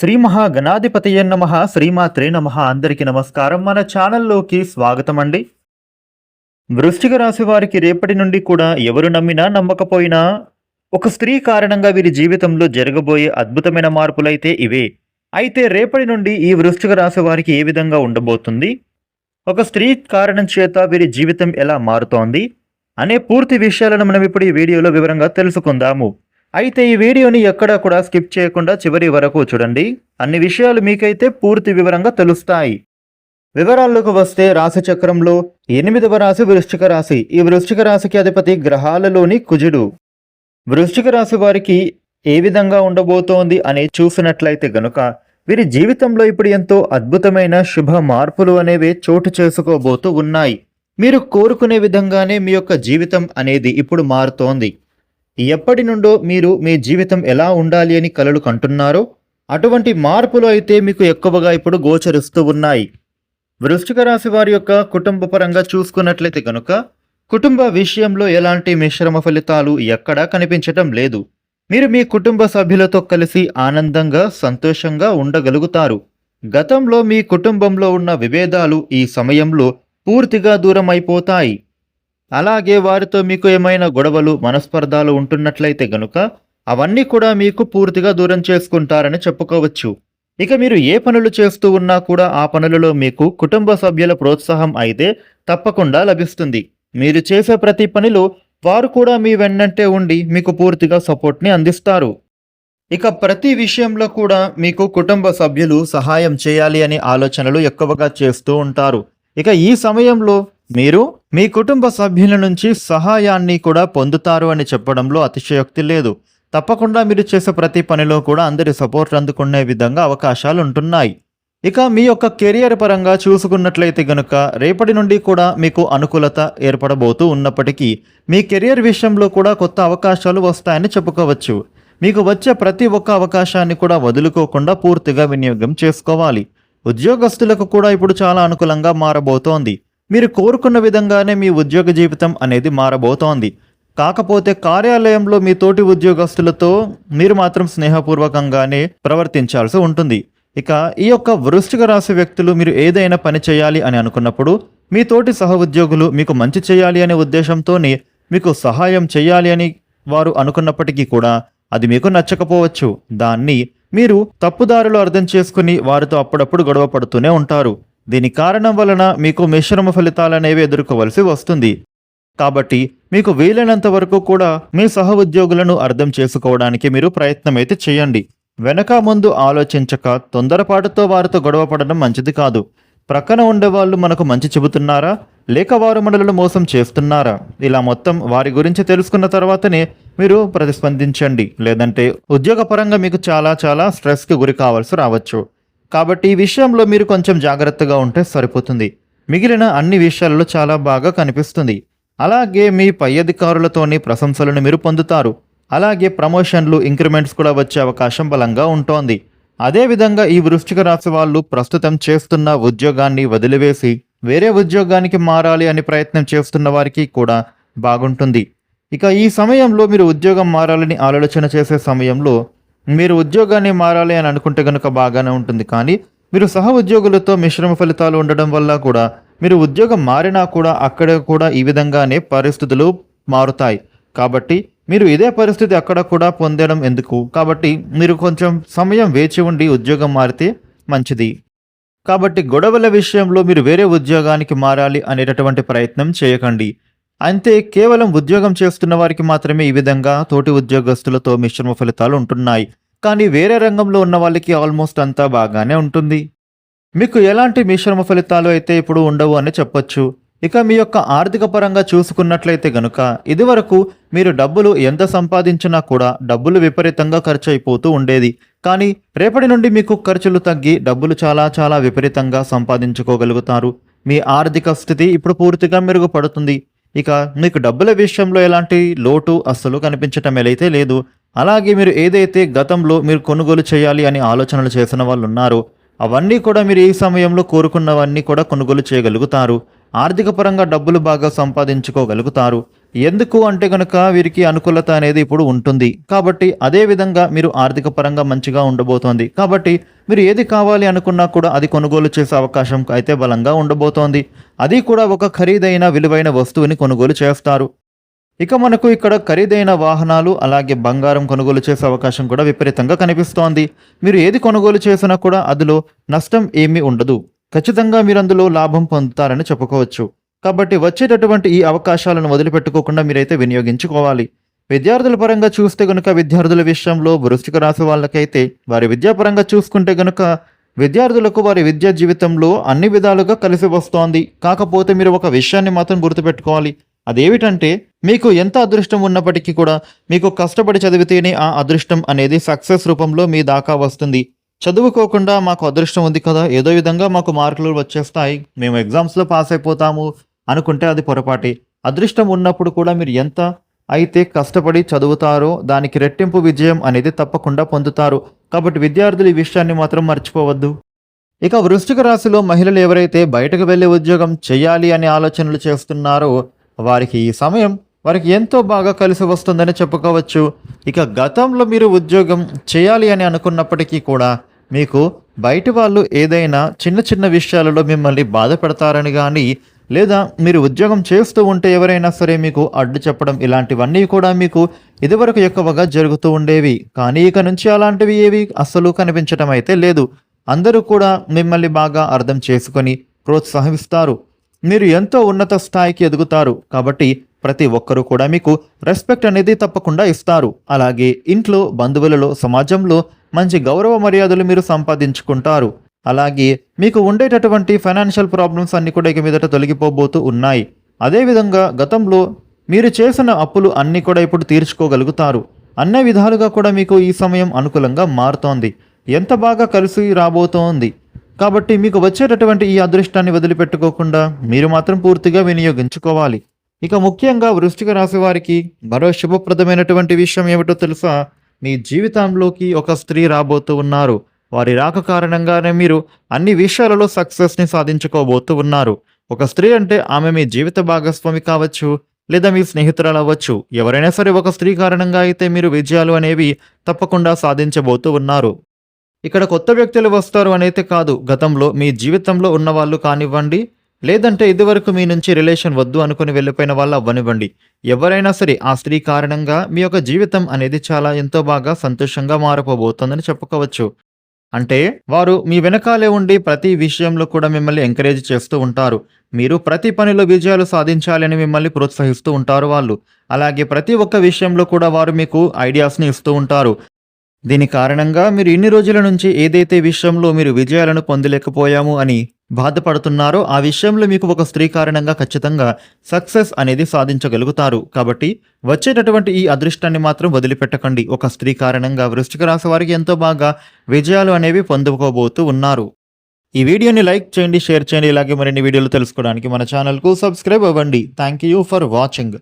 శ్రీ మహాగణాధిపతయ నమః శ్రీమాత్రే నమః. అందరికీ నమస్కారం. మన ఛానల్లోకి స్వాగతం అండి. వృశ్చిక రాశి వారికి రేపటి నుండి కూడా ఎవరు నమ్మినా నమ్మకపోయినా ఒక స్త్రీ కారణంగా వీరి జీవితంలో జరగబోయే అద్భుతమైన మార్పులైతే ఇవే. అయితే రేపటి నుండి ఈ వృశ్చిక రాశి వారికి ఏ విధంగా ఉండబోతుంది, ఒక స్త్రీ కారణం చేత వీరి జీవితం ఎలా మారుతోంది అనే పూర్తి విషయాలను మనం ఇప్పుడు ఈ వీడియోలో వివరంగా తెలుసుకుందాము. అయితే ఈ వీడియోని ఎక్కడా కూడా స్కిప్ చేయకుండా చివరి వరకు చూడండి. అన్ని విషయాలు మీకైతే పూర్తి వివరంగా తెలుస్తాయి. వివరాల్లోకి వస్తే రాశి చక్రంలో 8వ రాశి వృశ్చిక రాశి. ఈ వృశ్చిక రాశికి అధిపతి గ్రహాలలోని కుజుడు. వృశ్చిక రాశి వారికి ఏ విధంగా ఉండబోతోంది అని చూసినట్లయితే గనుక వీరి జీవితంలో ఇప్పుడు ఎంతో అద్భుతమైన శుభ మార్పులు అనేవి చోటు చేసుకోబోతూ ఉన్నాయి. మీరు కోరుకునే విధంగానే మీ యొక్క జీవితం అనేది ఇప్పుడు మారుతోంది. ఎప్పటి నుండో మీరు మీ జీవితం ఎలా ఉండాలి అని కలలు కంటున్నారో అటువంటి మార్పులు అయితే మీకు ఎక్కువగా ఇప్పుడు గోచరిస్తూ ఉన్నాయి. వృశ్చిక రాశి వారి యొక్క కుటుంబ పరంగా చూసుకున్నట్లయితే కనుక కుటుంబ విషయంలో ఎలాంటి మిశ్రమ ఫలితాలు ఎక్కడా కనిపించటం లేదు. మీరు మీ కుటుంబ సభ్యులతో కలిసి ఆనందంగా సంతోషంగా ఉండగలుగుతారు. గతంలో మీ కుటుంబంలో ఉన్న విభేదాలు ఈ సమయంలో పూర్తిగా దూరం అయిపోతాయి. అలాగే వారితో మీకు ఏమైనా గొడవలు మనస్పర్ధాలు ఉంటున్నట్లయితే గనుక అవన్నీ కూడా మీకు పూర్తిగా దూరం చేసుకుంటారని చెప్పుకోవచ్చు. ఇక మీరు ఏ పనులు చేస్తూ ఉన్నా కూడా ఆ పనులలో మీకు కుటుంబ సభ్యుల ప్రోత్సాహం అయితే తప్పకుండా లభిస్తుంది. మీరు చేసే ప్రతి పనిలో వారు కూడా మీ వెన్నంటే ఉండి మీకు పూర్తిగా సపోర్ట్ని అందిస్తారు. ఇక ప్రతి విషయంలో కూడా మీకు కుటుంబ సభ్యులు సహాయం చేయాలి అనే ఆలోచనలు ఎక్కువగా చేస్తూ ఉంటారు. ఇక ఈ సమయంలో మీరు మీ కుటుంబ సభ్యుల నుంచి సహాయాన్ని కూడా పొందుతారు అని చెప్పడంలో అతిశయోక్తి లేదు. తప్పకుండా మీరు చేసే ప్రతి పనిలో కూడా అందరి సపోర్ట్ అందుకునే విధంగా అవకాశాలు ఉంటున్నాయి. ఇక మీ యొక్క కెరియర్ పరంగా చూసుకున్నట్లయితే గనుక రేపటి నుండి కూడా మీకు అనుకూలత ఏర్పడబోతూ ఉన్నప్పటికీ మీ కెరియర్ విషయంలో కూడా కొత్త అవకాశాలు వస్తాయని చెప్పుకోవచ్చు. మీకు వచ్చే ప్రతి ఒక్క అవకాశాన్ని కూడా వదులుకోకుండా పూర్తిగా వినియోగం చేసుకోవాలి. ఉద్యోగస్తులకు కూడా ఇప్పుడు చాలా అనుకూలంగా మారబోతోంది. మీరు కోరుకున్న విధంగానే మీ ఉద్యోగ జీవితం అనేది మారబోతోంది. కాకపోతే కార్యాలయంలో మీ తోటి ఉద్యోగస్తులతో మీరు మాత్రం స్నేహపూర్వకంగానే ప్రవర్తించాల్సి ఉంటుంది. ఇక ఈ యొక్క వృశ్చిక రాశి వ్యక్తులు మీరు ఏదైనా పని చేయాలి అని అనుకున్నప్పుడు మీ తోటి సహ ఉద్యోగులు మీకు మంచి చేయాలి అనే ఉద్దేశంతోనే మీకు సహాయం చేయాలి అని వారు అనుకున్నప్పటికీ కూడా అది మీకు నచ్చకపోవచ్చు. దాన్ని మీరు తప్పుదారులు అర్థం చేసుకుని వారితో అప్పుడప్పుడు గొడవ పడుతూనే ఉంటారు. దీని కారణం వలన మీకు మిశ్రమ ఫలితాలనేవి ఎదుర్కోవలసి వస్తుంది. కాబట్టి మీకు వీలైనంత వరకు కూడా మీ సహ ఉద్యోగులను అర్థం చేసుకోవడానికి మీరు ప్రయత్నమైతే చేయండి. వెనక ముందు ఆలోచించక తొందరపాటుతో వారితో గొడవ పడడం మంచిది కాదు. ప్రక్కన ఉండేవాళ్ళు మనకు మంచి చెబుతున్నారా లేక వారు మనలను మోసం చేస్తున్నారా, ఇలా మొత్తం వారి గురించి తెలుసుకున్న తర్వాతనే మీరు ప్రతిస్పందించండి. లేదంటే ఉద్యోగపరంగా మీకు చాలా స్ట్రెస్కి గురి కావాల్సి రావచ్చు. కాబట్టి ఈ విషయంలో మీరు కొంచెం జాగ్రత్తగా ఉంటే సరిపోతుంది. మిగిలిన అన్ని విషయాలలో చాలా బాగా కనిపిస్తుంది. అలాగే మీ పై అధికారులతోని ప్రశంసలను మీరు పొందుతారు. అలాగే ప్రమోషన్లు ఇంక్రిమెంట్స్ కూడా వచ్చే అవకాశం బలంగా ఉంటోంది. అదేవిధంగా ఈ వృశ్చిక రాశి వాళ్ళు ప్రస్తుతం చేస్తున్న ఉద్యోగాన్ని వదిలివేసి వేరే ఉద్యోగానికి మారాలి అని ప్రయత్నం చేస్తున్న వారికి కూడా బాగుంటుంది. ఇక ఈ సమయంలో మీరు ఉద్యోగం మారాలని ఆలోచన చేసే సమయంలో మీరు ఉద్యోగాన్ని మారాలి అని అనుకుంటే కనుక బాగానే ఉంటుంది. కానీ మీరు సహ ఉద్యోగులతో మిశ్రమ ఫలితాలు ఉండడం వల్ల కూడా మీరు ఉద్యోగం మారినా కూడా అక్కడ కూడా ఈ విధంగానే పరిస్థితులు మారుతాయి. కాబట్టి మీరు ఇదే పరిస్థితి అక్కడ కూడా పొందడం ఎందుకు? కాబట్టి మీరు కొంచెం సమయం వేచి ఉండి ఉద్యోగం మారితే మంచిది. కాబట్టి గొడవల విషయంలో మీరు వేరే ఉద్యోగానికి మారాలి అనేటటువంటి ప్రయత్నం చేయకండి. అంతే, కేవలం ఉద్యోగం చేస్తున్న వారికి మాత్రమే ఈ విధంగా తోటి ఉద్యోగస్తులతో మిశ్రమ ఫలితాలు ఉంటున్నాయి. కానీ వేరే రంగంలో ఉన్న వాళ్ళకి ఆల్మోస్ట్ అంతా బాగానే ఉంటుంది. మీకు ఎలాంటి మిశ్రమ ఫలితాలు అయితే ఇప్పుడు ఉండవు అని చెప్పొచ్చు. ఇక మీ యొక్క ఆర్థిక పరంగా చూసుకున్నట్లయితే గనుక ఇదివరకు మీరు డబ్బులు ఎంత సంపాదించినా కూడా డబ్బులు విపరీతంగా ఖర్చు అయిపోతూ ఉండేది. కానీ రేపటి నుండి మీకు ఖర్చులు తగ్గి డబ్బులు చాలా విపరీతంగా సంపాదించుకోగలుగుతారు. మీ ఆర్థిక స్థితి ఇప్పుడు పూర్తిగా మెరుగుపడుతుంది. ఇక మీకు డబ్బుల విషయంలో ఎలాంటి లోటు అస్సలు కనిపించటం అయితే లేదు. అలాగే మీరు ఏదైతే గతంలో మీరు కొనుగోలు చేయాలి అని ఆలోచనలు చేసిన వాళ్ళు ఉన్నారో అవన్నీ కూడా మీరు ఈ సమయంలో కోరుకున్నవన్నీ కూడా కొనుగోలు చేయగలుగుతారు. ఆర్థిక పరంగా డబ్బులు బాగా సంపాదించుకోగలుగుతారు. ఎందుకు అంటే గనుక వీరికి అనుకూలత అనేది ఇప్పుడు ఉంటుంది. కాబట్టి అదే విధంగా మీరు ఆర్థిక పరంగా మంచిగా ఉండబోతోంది. కాబట్టి మీరు ఏది కావాలి అనుకున్నా కూడా అది కొనుగోలు చేసే అవకాశం అయితే బలంగా ఉండబోతోంది. అది కూడా ఒక ఖరీదైన విలువైన వస్తువుని కొనుగోలు చేస్తారు. ఇక మనకు ఇక్కడ ఖరీదైన వాహనాలు అలాగే బంగారం కొనుగోలు చేసే అవకాశం కూడా విపరీతంగా కనిపిస్తోంది. మీరు ఏది కొనుగోలు చేసినా కూడా అందులో నష్టం ఏమీ ఉండదు. ఖచ్చితంగా మీరు అందులో లాభం పొందుతారని చెప్పుకోవచ్చు. కాబట్టి వచ్చేటటువంటి ఈ అవకాశాలను వదిలిపెట్టుకోకుండా మీరైతే వినియోగించుకోవాలి. విద్యార్థుల పరంగా చూస్తే గనుక విద్యార్థుల విషయంలో వృశ్చిక రాశి వాళ్ళకైతే వారి విద్యాపరంగా చూసుకుంటే గనుక విద్యార్థులకు వారి విద్యా జీవితంలో అన్ని విధాలుగా కలిసి వస్తోంది. కాకపోతే మీరు ఒక విషయాన్ని మాత్రం గుర్తుపెట్టుకోవాలి. అదేమిటంటే మీకు ఎంత అదృష్టం ఉన్నప్పటికీ కూడా మీకు కష్టపడి చదివితేనే ఆ అదృష్టం అనేది సక్సెస్ రూపంలో మీ దాకా వస్తుంది. చదువుకోకుండా మాకు అదృష్టం ఉంది కదా, ఏదో విధంగా మాకు మార్కులు వచ్చేస్తాయి, మేము ఎగ్జామ్స్లో పాస్ అయిపోతాము అనుకుంటే అది పొరపాటే. అదృష్టం ఉన్నప్పుడు కూడా మీరు ఎంత అయితే కష్టపడి చదువుతారో దానికి రెట్టింపు విజయం అనేది తప్పకుండా పొందుతారు. కాబట్టి విద్యార్థులు ఈ విషయాన్ని మాత్రం మర్చిపోవద్దు. ఇక వృశ్చిక రాశిలో మహిళలు ఎవరైతే బయటకు వెళ్ళి ఉద్యోగం చేయాలి అనే ఆలోచనలు చేస్తున్నారో వారికి ఈ సమయం వారికి ఎంతో బాగా కలిసి వస్తుందని చెప్పుకోవచ్చు. ఇక గతంలో మీరు ఉద్యోగం చేయాలి అని అనుకున్నప్పటికీ కూడా మీకు బయటి వాళ్ళు ఏదైనా చిన్న చిన్న విషయాలలో మిమ్మల్ని బాధ పెడతారని కానీ, లేదా మీరు ఉద్యోగం చేస్తూ ఉంటే ఎవరైనా సరే మీకు అడ్డు చెప్పడం, ఇలాంటివన్నీ కూడా మీకు ఇదివరకు ఎక్కువగా జరుగుతూ ఉండేవి. కానీ ఇక నుంచి అలాంటివి ఏవి అస్సలు కనిపించడం అయితే లేదు. అందరూ కూడా మిమ్మల్ని బాగా అర్థం చేసుకొని ప్రోత్సహిస్తారు. మీరు ఎంతో ఉన్నత స్థాయికి ఎదుగుతారు. కాబట్టి ప్రతి ఒక్కరూ కూడా మీకు రెస్పెక్ట్ అనేది తప్పకుండా ఇస్తారు. అలాగే ఇంట్లో, బంధువులలో, సమాజంలో మంచి గౌరవ మర్యాదలు మీరు సంపాదించుకుంటారు. అలాగే మీకు ఉండేటటువంటి ఫైనాన్షియల్ ప్రాబ్లమ్స్ అన్ని కూడా ఇక మీదట తొలగిపోబోతూ ఉన్నాయి. అదేవిధంగా గతంలో మీరు చేసిన అప్పులు అన్నీ కూడా ఇప్పుడు తీర్చుకోగలుగుతారు. అన్ని విధాలుగా కూడా మీకు ఈ సమయం అనుకూలంగా మారుతోంది. ఎంత బాగా కలిసి రాబోతోంది. కాబట్టి మీకు వచ్చేటటువంటి ఈ అదృష్టాన్ని వదిలిపెట్టుకోకుండా మీరు మాత్రం పూర్తిగా వినియోగించుకోవాలి. ఇక ముఖ్యంగా వృశ్చిక రాశి వారికి మరో శుభప్రదమైనటువంటి విషయం ఏమిటో తెలుసా? మీ జీవితంలోకి ఒక స్త్రీ రాబోతూ ఉన్నారు. వారి రాక కారణంగానే మీరు అన్ని విషయాలలో సక్సెస్ని సాధించుకోబోతూ ఉన్నారు. ఒక స్త్రీ అంటే ఆమె మీ జీవిత భాగస్వామి కావచ్చు, లేదా మీ స్నేహితురాలు అవ్వచ్చు. ఎవరైనా సరే ఒక స్త్రీ కారణంగా అయితే మీరు విజయాలు అనేవి తప్పకుండా సాధించబోతూ ఉన్నారు. ఇక్కడ కొత్త వ్యక్తులు వస్తారు అనైతే కాదు, గతంలో మీ జీవితంలో ఉన్నవాళ్ళు కానివ్వండి, లేదంటే ఇదివరకు మీ నుంచి రిలేషన్ వద్దు అనుకుని వెళ్ళిపోయిన వాళ్ళు అవ్వనివ్వండి, ఎవరైనా సరే ఆ స్త్రీ కారణంగా మీ యొక్క జీవితం అనేది చాలా ఎంతో బాగా సంతోషంగా మారిపోబోతోందని చెప్పుకోవచ్చు. అంటే వారు మీ వెనకాలే ఉండి ప్రతి విషయంలో కూడా మిమ్మల్ని ఎంకరేజ్ చేస్తూ ఉంటారు. మీరు ప్రతి పనిలో విజయాలు సాధించాలని మిమ్మల్ని ప్రోత్సహిస్తూ ఉంటారు వాళ్ళు. అలాగే ప్రతి ఒక్క విషయంలో కూడా వారు మీకు ఐడియాస్ని ఇస్తూ ఉంటారు. దీని కారణంగా మీరు ఇన్ని రోజుల నుంచి ఏదైతే విషయంలో మీరు విజయాలను పొందలేకపోయాము అని బాధపడుతున్నారో ఆ విషయంలో మీకు ఒక స్త్రీ కారణంగా ఖచ్చితంగా సక్సెస్ అనేది సాధించగలుగుతారు. కాబట్టి వచ్చేటటువంటి ఈ అదృష్టాన్ని మాత్రం వదిలిపెట్టకండి. ఒక స్త్రీ కారణంగా వృశ్చిక రాశి వారికి ఎంతో బాగా విజయాలు అనేవి పొందుకోబోతూ ఉన్నారు. ఈ వీడియోని లైక్ చేయండి, షేర్ చేయండి. ఇలాగే మరిన్ని వీడియోలు తెలుసుకోవడానికి మన ఛానల్కు సబ్స్క్రైబ్ అవ్వండి. Thank you for watching.